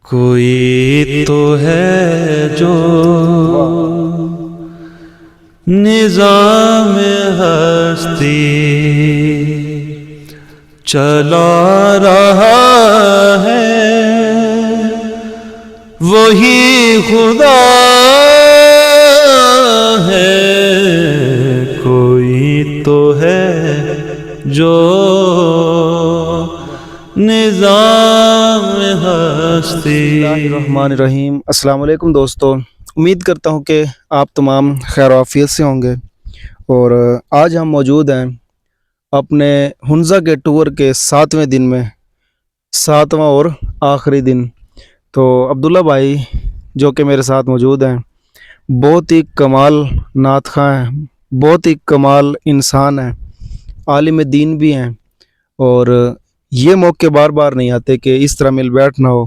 کوئی تو ہے جو نظام ہستی چلا رہا ہے، وہی خدا ہے۔ کوئی تو ہے جو نظام ہستی۔ بسم اللہ الرحمن الرحیم۔ السلام علیکم دوستو، امید کرتا ہوں کہ آپ تمام خیر و عافیت سے ہوں گے، اور آج ہم موجود ہیں اپنے ہنزہ کے ٹور کے 7ویں دن میں، 7واں اور آخری دن۔ تو عبداللہ بھائی جو کہ میرے ساتھ موجود ہیں، بہت ہی کمال نعت خواں ہیں، بہت ہی کمال انسان ہیں، عالم دین بھی ہیں، اور یہ موقع بار بار نہیں آتے کہ اس طرح مل بیٹھنا ہو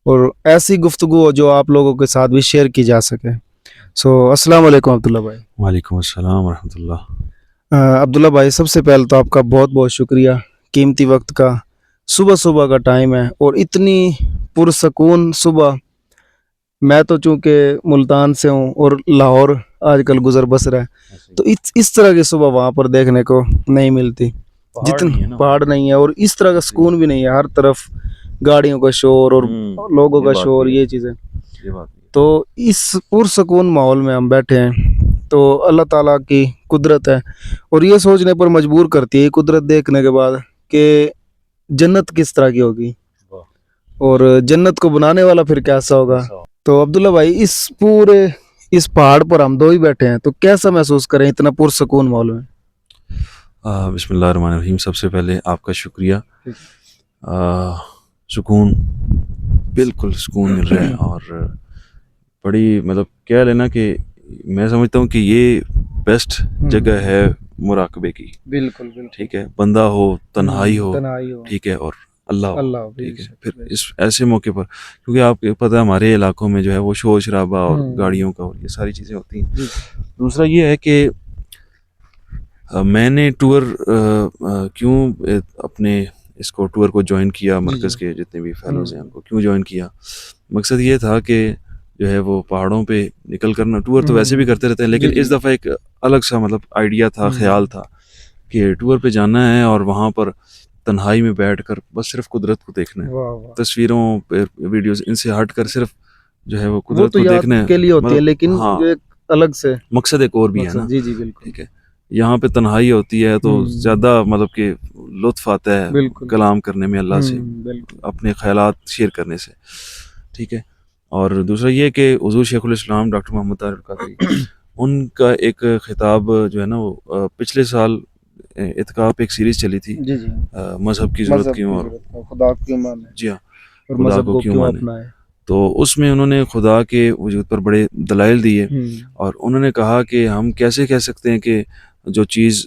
اور ایسی گفتگو ہو جو آپ لوگوں کے ساتھ بھی شیئر کی جا سکے۔ السلام علیکم عبداللہ بھائی۔ وعلیکم السلام ورحمۃ اللہ۔ عبداللہ بھائی، سب سے پہلے تو آپ کا بہت بہت شکریہ، قیمتی وقت کا، صبح کا ٹائم ہے اور اتنی پرسکون صبح۔ میں تو چونکہ ملتان سے ہوں اور لاہور آج کل گزر بسر ہے، تو اس طرح کی صبح وہاں پر دیکھنے کو نہیں ملتی، پہاڑ نہیں ہے اور اس طرح کا سکون بھی نہیں ہے، ہر طرف گاڑیوں کا شور اور لوگوں کا شور، یہ چیزیں۔ تو اس پرسکون ماحول میں ہم بیٹھے ہیں، تو اللہ تعالیٰ کی قدرت ہے، اور یہ سوچنے پر مجبور کرتی ہے قدرت دیکھنے کے بعد کہ جنت کس طرح کی ہوگی اور جنت کو بنانے والا پھر کیسا ہوگا۔ تو عبداللہ بھائی، اس پہاڑ پر ہم دو ہی بیٹھے ہیں، تو کیسا محسوس کریں اتنا پرسکون ماحول میں؟ بسم اللہ الرحمن الرحیم۔ سب سے پہلے آپ کا شکریہ۔ سکون، بالکل سکون مل رہا ہے، اور بڑی کہہ لینا کہ میں سمجھتا ہوں کہ یہ بیسٹ جگہ ہے مراقبے کی۔ بالکل ٹھیک ہے، بندہ ہو، تنہائی ہو، ٹھیک ہے، اور اللہ ہو، ٹھیک ہے۔ پھر اس ایسے موقع پر، کیونکہ آپ کو پتہ ہے ہمارے علاقوں میں جو ہے وہ شور شرابہ اور گاڑیوں کا اور یہ ساری چیزیں ہوتی ہیں۔ دوسرا یہ ہے کہ میں نے ٹور کیوں اپنے اس کو ٹور کو جوائن کیا، مرکز کے جتنے بھی فیلوز ہیں ان کو کیوں جوائن کیا، مقصد یہ تھا کہ جو ہے وہ پہاڑوں پہ نکل کرنا، ٹور تو ویسے بھی کرتے رہتے ہیں، لیکن اس دفعہ ایک الگ سا آئیڈیا تھا، خیال تھا کہ ٹور پہ جانا ہے اور وہاں پر تنہائی میں بیٹھ کر بس صرف قدرت کو دیکھنا ہے، تصویروں ویڈیوز ان سے ہٹ کر صرف جو ہے وہ قدرت کو دیکھنا ہے، کے لیے ہوتی ہے، لیکن الگ سے مقصد ایک اور بھی ہے نا۔ جی بالکل، ٹھیک ہے، یہاں پہ تنہائی ہوتی ہے تو زیادہ کہ لطف آتا ہے کلام کرنے میں اللہ سے، اپنے خیالات شیئر کرنے سے، ٹھیک ہے۔ اور دوسرا یہ کہ حضور شیخ الاسلام ڈاکٹر محمد طاہر القادری، ان کا ایک خطاب جو ہے نا، وہ پچھلے سال اعتکاف پہ ایک سیریز چلی تھی، مذہب کی ضرورت کیوں اور خدا کیوں مانے، جی ہاں، خدا کو کیوں مانے۔ تو اس میں انہوں نے خدا کے وجود پر بڑے دلائل دیے، اور انہوں نے کہا کہ ہم کیسے کہہ سکتے ہیں کہ جو چیز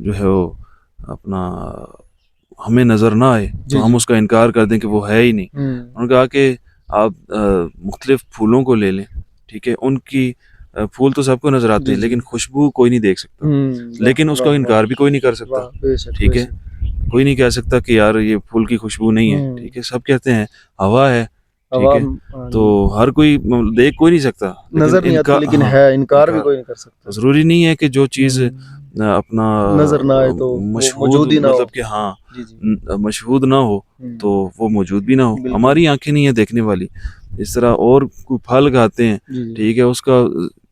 جو ہے وہ اپنا ہمیں نظر نہ آئے تو ہم اس کا انکار کر دیں کہ وہ ہے ہی نہیں۔ انہوں نے کہا کہ آپ مختلف پھولوں کو لے لیں، ٹھیک ہے، ان کی پھول تو سب کو نظر آتے ہیں، لیکن خوشبو کوئی نہیں دیکھ سکتا، لیکن اس کا انکار بھی کوئی نہیں کر سکتا، ٹھیک ہے۔ کوئی نہیں کہہ سکتا کہ یار یہ پھول کی خوشبو نہیں ہے، ٹھیک ہے، سب کہتے ہیں ہوا ہے، ٹھیک ہے، تو ہر کوئی دیکھ کوئی نہیں سکتا، نظر نہیں آتی، لیکن ہے، انکار بھی کوئی نہیں کر سکتا۔ ضروری نہیں ہے کہ جو چیز اپنا نظر نہ آئے تو مشہود کہ ہاں مشہود نہ ہو تو وہ موجود بھی نہ ہو، ہماری آنکھیں نہیں ہیں دیکھنے والی۔ اس طرح اور کوئی پھل کھاتے ہیں، ٹھیک ہے، اس کا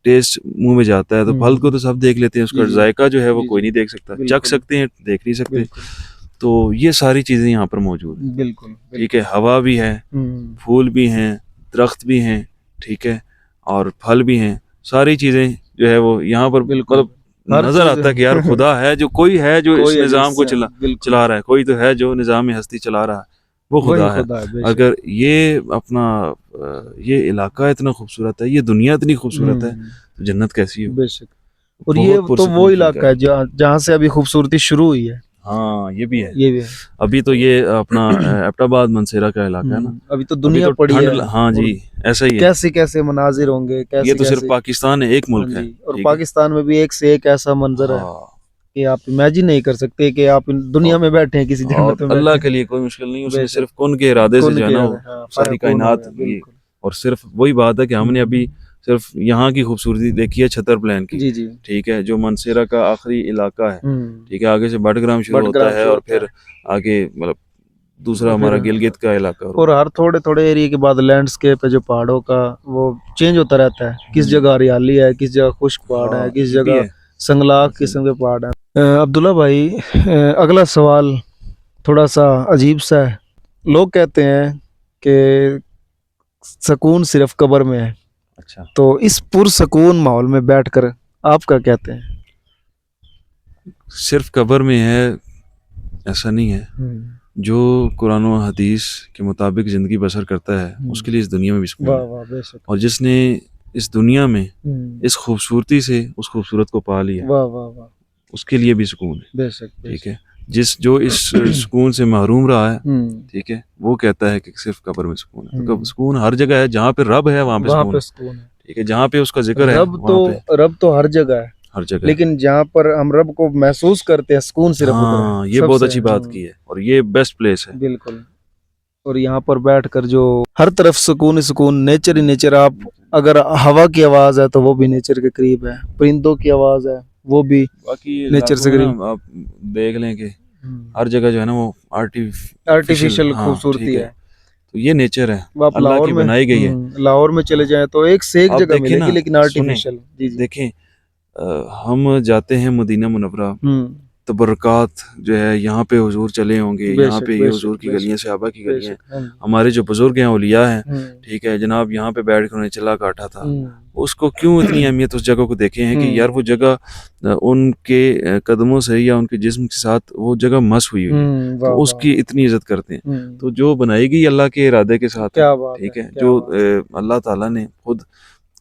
ٹیسٹ منہ میں جاتا ہے تو پھل کو تو سب دیکھ لیتے ہیں، اس کا ذائقہ جو ہے وہ کوئی نہیں دیکھ سکتا، چکھ سکتے ہیں، دیکھ نہیں سکتے۔ تو یہ ساری چیزیں یہاں پر موجود ہیں، بالکل، ٹھیک ہے، ہوا بھی ہے، پھول بھی ہیں، درخت بھی ہیں، ٹھیک ہے، اور پھل بھی ہیں، ساری چیزیں جو ہے وہ یہاں پر نظر آتا ہے کہ یار خدا ہے، جو کوئی ہے جو اس نظام کو چلا رہا ہے، کوئی تو ہے جو نظام ہستی چلا رہا ہے، وہ خدا ہے۔ اگر یہ اپنا یہ علاقہ اتنا خوبصورت ہے، یہ دنیا اتنی خوبصورت ہے، تو جنت کیسی ہو؟ بے شک۔ اور یہ تو وہ علاقہ ہے جہاں سے ابھی خوبصورتی شروع ہوئی ہے۔ ہاں، یہ بھی ہے، ابھی تو یہ اپنا ایبٹ آباد منصیرہ کا علاقہ ہے نا، ابھی تو دنیا پڑی ہے۔ ہاں جی، ایسا ہی ہے، کیسے مناظر ہوں گے، یہ تو صرف پاکستان ایک ملک ہے، اور پاکستان میں بھی ایک سے ایک ایسا منظر ہے کہ آپ امیجن نہیں کر سکتے کہ آپ دنیا میں بیٹھے ہیں کسی جنت میں. اللہ کے لیے کوئی مشکل نہیں, اس نے صرف کن کے ارادے سے جو ہے نا ساری کائنات, اور صرف وہی بات ہے کہ ہم نے ابھی صرف یہاں کی خوبصورتی دیکھی ہے چھتر پلین کی, ٹھیک ہے, جو منصیرہ کا آخری علاقہ ہے, ٹھیک ہے, آگے سے بڈگرام شروع ہوتا ہے اور پھر آگے مطلب دوسرا ہمارا گلگت کا علاقہ, اور ہر تھوڑے تھوڑے ایریے کے بعد لینڈسکیپ ہے جو پہاڑوں کا وہ چینج ہوتا رہتا ہے, کس جگہ ہریالی ہے, کس جگہ خشک پہاڑ ہے, کس جگہ سنگلاخ قسم کے پہاڑ ہیں. عبداللہ بھائی, اگلا سوال تھوڑا سا عجیب سا ہے. لوگ کہتے ہیں کہ سکون صرف قبر میں ہے, اچھا, تو اس پرسکون ماحول میں بیٹھ کر آپ کا کہتے ہیں؟ صرف قبر میں ہے ایسا نہیں ہے, جو قرآن و حدیث کے مطابق زندگی بسر کرتا ہے اس کے لیے اس دنیا میں بھی سکون ہے, اور جس نے اس دنیا میں اس خوبصورتی سے اس خوبصورت کو پا لیا اس کے لیے بھی سکون ہے, ٹھیک ہے. جو اس سکون سے محروم رہا ہے, ٹھیک ہے, وہ کہتا ہے کہ صرف قبر میں سکون ہے. تو سکون ہر جگہ ہے, جہاں پہ رب ہے وہاں پہ سکون ہے, ٹھیک ہے, جہاں پہ اس کا ذکر ہے رب تو ہر جگہ ہے, ہر جگہ, لیکن جہاں پر ہم رب کو محسوس کرتے ہیں سکون صرف ادھر ہے. یہ بہت اچھی بات کی ہے, اور یہ بیسٹ پلیس ہے, بالکل. اور یہاں پر بیٹھ کر جو ہر طرف سکون ہی سکون, نیچر ہی نیچر. آپ اگر ہوا کی آواز ہے تو وہ بھی نیچر کے قریب ہے, پرندوں کی آواز ہے وہ بھی نیچر سے قریب. آپ دیکھ لیں کہ ہر جگہ جو ہے نا وہ آرٹیفیشل خوبصورتی ہے, تو یہ نیچر ہے, آپ اللہ کی بنائی گئی ہے. لاہور میں چلے جائیں تو ایک سے ایک جگہ ملے گی لیکن آرٹیفیشل. دیکھیں ہم جاتے ہیں مدینہ منورہ, تبرکات جو ہے یہاں پہ حضور چلے ہوں گے, یہاں پہ یہ حضور کی گلیاں, صحابہ کی گلیاں, ہمارے جو بزرگ ہیں اولیاء ہیں, ٹھیک ہے, جناب یہاں پہ بیٹھ کر انہیں چلا کاٹا تھا. اس کو کیوں اتنی اہمیت اس جگہ کو دیکھے ہیں کہ یار وہ جگہ ان کے قدموں سے یا ان کے جسم کے ساتھ وہ جگہ مس ہوئی ہوئی ہے, تو اس کی اتنی عزت کرتے ہیں. تو جو بنائی گئی اللہ کے ارادے کے ساتھ, ٹھیک ہے, جو اللہ تعالیٰ نے خود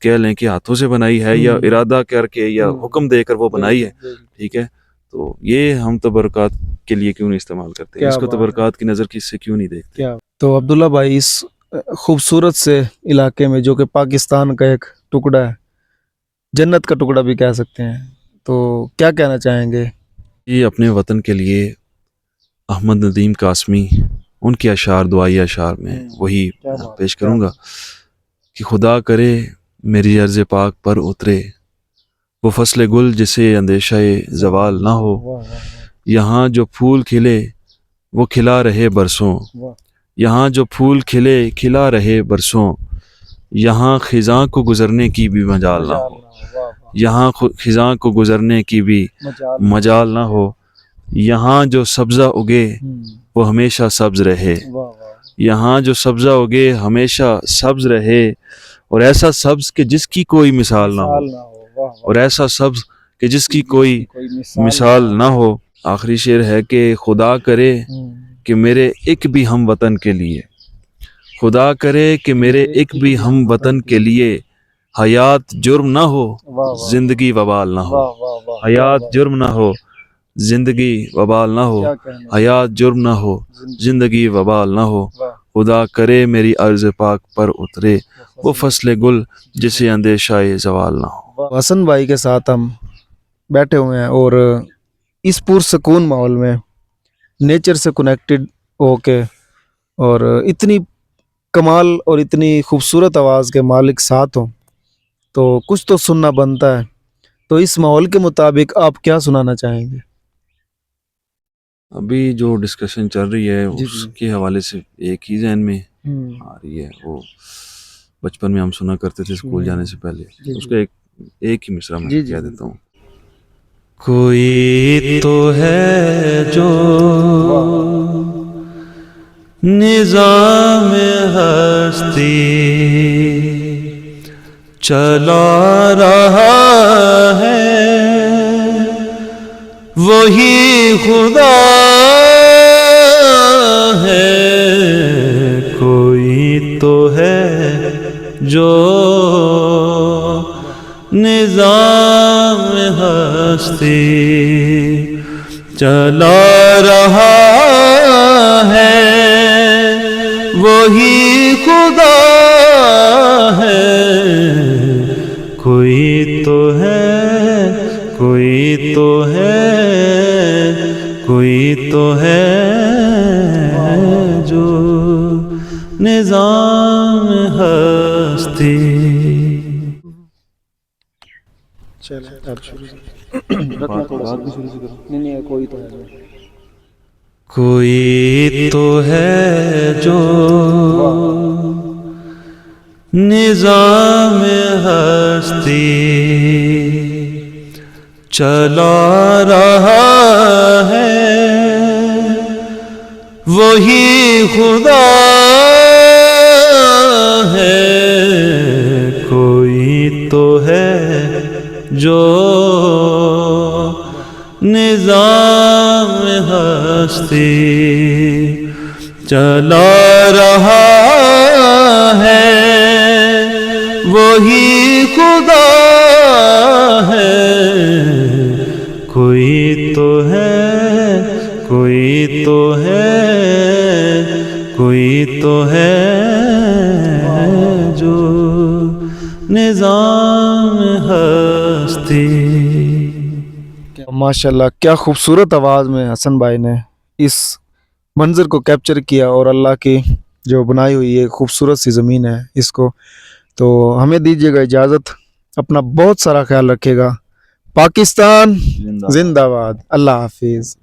کہہ لیں کہ ہاتھوں سے بنائی ہے یا ارادہ کر کے یا حکم دے کر وہ بنائی ہے, ٹھیک ہے, تو یہ ہم تبرکات کے لیے کیوں نہیں استعمال کرتے, اس کو تبرکات کی نظر سے کیوں نہیں دیکھتے. تو عبداللہ بھائی, اس خوبصورت سے علاقے میں جو کہ پاکستان کا ایک ٹکڑا ہے, جنت کا ٹکڑا بھی کہہ سکتے ہیں, تو کیا کہنا چاہیں گے؟ یہ اپنے وطن کے لیے احمد ندیم قاسمی ان کے اشعار, دعائی اشعار میں وہی پیش کروں گا کہ خدا کرے میری عرض پاک پر اترے وہ فصل گل جسے اندیشہ زوال نہ ہو, یہاں جو پھول کھلے وہ کھلا رہے برسوں, یہاں جو پھول کھلے کھلا رہے برسوں, یہاں خزاں کو گزرنے کی بھی مجال نہ ہو, یہاں خزاں کو گزرنے کی بھی مجال نہ ہو, یہاں جو سبزہ اگے وہ ہمیشہ سبز رہے, یہاں جو سبزہ اگے ہمیشہ سبز رہے, اور ایسا سبز کہ جس کی کوئی مثال نہ ہو, اور ایسا سبز کہ جس کی کوئی مثال نہ ہو. آخری شعر ہے کہ خدا کرے کہ میرے ایک بھی ہم وطن کے لیے, خدا کرے کہ میرے ایک بھی ہم وطن کے لیے حیات جرم نہ ہو زندگی وبال نہ ہو, حیات جرم نہ ہو زندگی وبال نہ ہو, حیات جرم نہ ہو زندگی وبال نہ ہو, خدا کرے میری عرض پاک پر اترے وہ فصل گل جسے اندیشہ زوال نہ ہو. حسن بھائی کے ساتھ ہم بیٹھے ہوئے ہیں اور اس پرسکون ماحول میں نیچر سے کنیکٹڈ ہو کے, اور اتنی کمال اور اتنی خوبصورت آواز کے مالک ساتھ ہوں تو کچھ تو سننا بنتا ہے. تو اس ماحول کے مطابق آپ کیا سنانا چاہیں گے؟ ابھی جو ڈسکشن چل رہی ہے اس کے حوالے سے ایک ہی ذہن میں آ رہی ہے, وہ بچپن میں ہم سنا کرتے تھے اسکول جانے سے پہلے, اس کا ایک ہی مصرع میں کہہ دیتا ہوں. کوئی تو ہے جو نظام ہستی چلا رہا ہے, وہی خدا ہے. کوئی تو ہے جو نظام ہستی چلا رہا ہے, وہی خدا ہے. کوئی تو ہے, کوئی تو ہے کوئی تو ہے جو نظام ہستی. چلیں آپ شروع نہیں کوئی تو ہے. کوئی تو ہے جو نظام ہستی چلا رہا ہے، وہی خدا ہے. کوئی تو ہے جو نظام ہستی چلا رہا ہے، وہی خدا ہے. کوئی تو ہے، کوئی تو ہے، کوئی تو ہے جو نظام ہستی. ماشاءاللہ کیا خوبصورت آواز میں حسن بھائی نے اس منظر کو کیپچر کیا، اور اللہ کی جو بنائی ہوئی یہ خوبصورت سی زمین ہے اس کو. تو ہمیں دیجیے گا اجازت، اپنا بہت سارا خیال رکھے گا. پاکستان زندہ باد. اللہ حافظ.